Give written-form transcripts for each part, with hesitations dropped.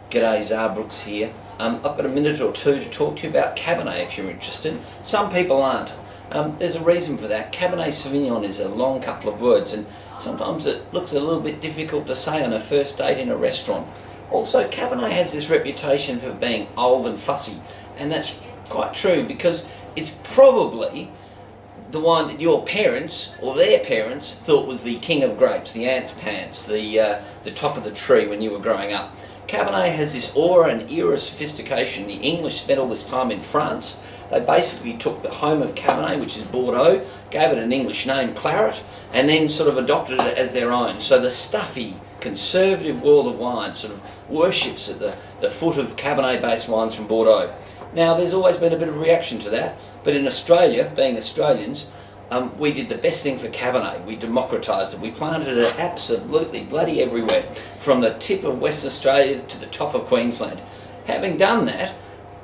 G'day, Zarbrooks here. I've got a minute or two to talk to you about Cabernet if you're interested. Some people aren't. There's a reason for that. Cabernet Sauvignon is a long couple of words and sometimes it looks a little bit difficult to say on a first date in a restaurant. Also, Cabernet has this reputation for being old and fussy, and that's quite true because it's probably the wine that your parents or their parents thought was the king of grapes, the ant's pants, the top of the tree when you were growing up. Cabernet has this aura and era of sophistication. The English spent all this time in France. They basically took the home of Cabernet, which is Bordeaux, gave it an English name, Claret, and then sort of adopted it as their own. So the stuffy, conservative world of wine sort of worships at the foot of Cabernet-based wines from Bordeaux. Now, there's always been a bit of reaction to that, but in Australia, being Australians, we did the best thing for Cabernet. We democratised it. We planted it absolutely bloody everywhere, from the tip of Western Australia to the top of Queensland. Having done that,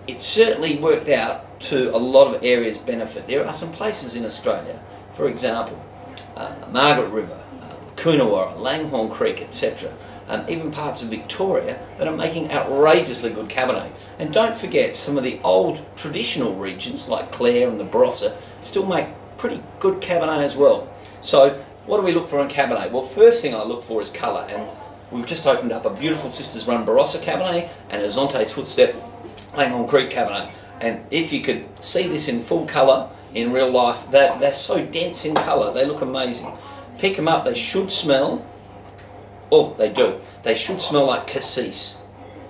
it certainly worked out to a lot of areas' benefit. There are some places in Australia, for example, Margaret River, Coonawarra, Langhorne Creek, etc., even parts of Victoria that are making outrageously good Cabernet. And don't forget, some of the old traditional regions like Clare and the Barossa still make pretty good Cabernet as well. So what do we look for in Cabernet? Well, first thing I look for is colour, and we've just opened up a beautiful Sisters Run Barossa Cabernet and a Zonte's Footstep Langhorne Creek Cabernet. And if you could see this in full colour in real life, they're so dense in colour, they look amazing. Pick them up, they should smell, they do, they should smell like cassis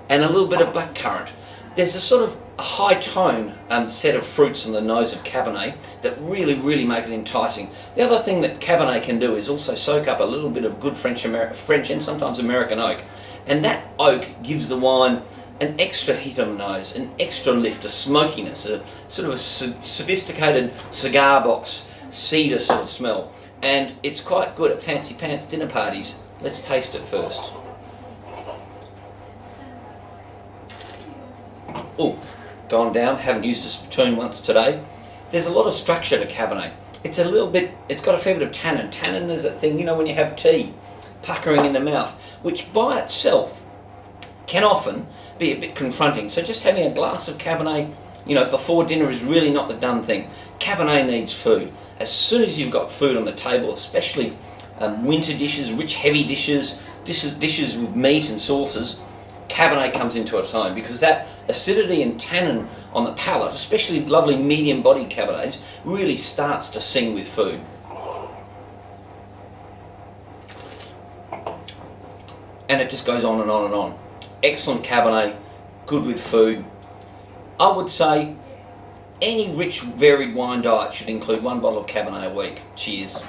and a little bit of blackcurrant. There's a sort of a high tone set of fruits on the nose of Cabernet that really make it enticing. The other thing that Cabernet can do is also soak up a little bit of good French and sometimes American oak, and that oak gives the wine an extra hit on the nose, an extra lift, a smokiness, a sort of a sophisticated cigar box cedar sort of smell, and it's quite good at fancy pants dinner parties. Let's taste it first. Oh, gone down, haven't used a spittoon once today. There's a lot of structure to Cabernet. It's got a fair bit of tannin. Tannin is that thing, when you have tea, puckering in the mouth, which by itself can often be a bit confronting. So just having a glass of Cabernet, before dinner is really not the done thing. Cabernet needs food. As soon as you've got food on the table, especially winter dishes, rich heavy dishes with meat and sauces, Cabernet comes into its own, because that acidity and tannin on the palate, especially lovely medium-bodied Cabernets, really starts to sing with food. And it just goes on and on and on. Excellent Cabernet, good with food. I would say any rich, varied wine diet should include one bottle of Cabernet a week. Cheers.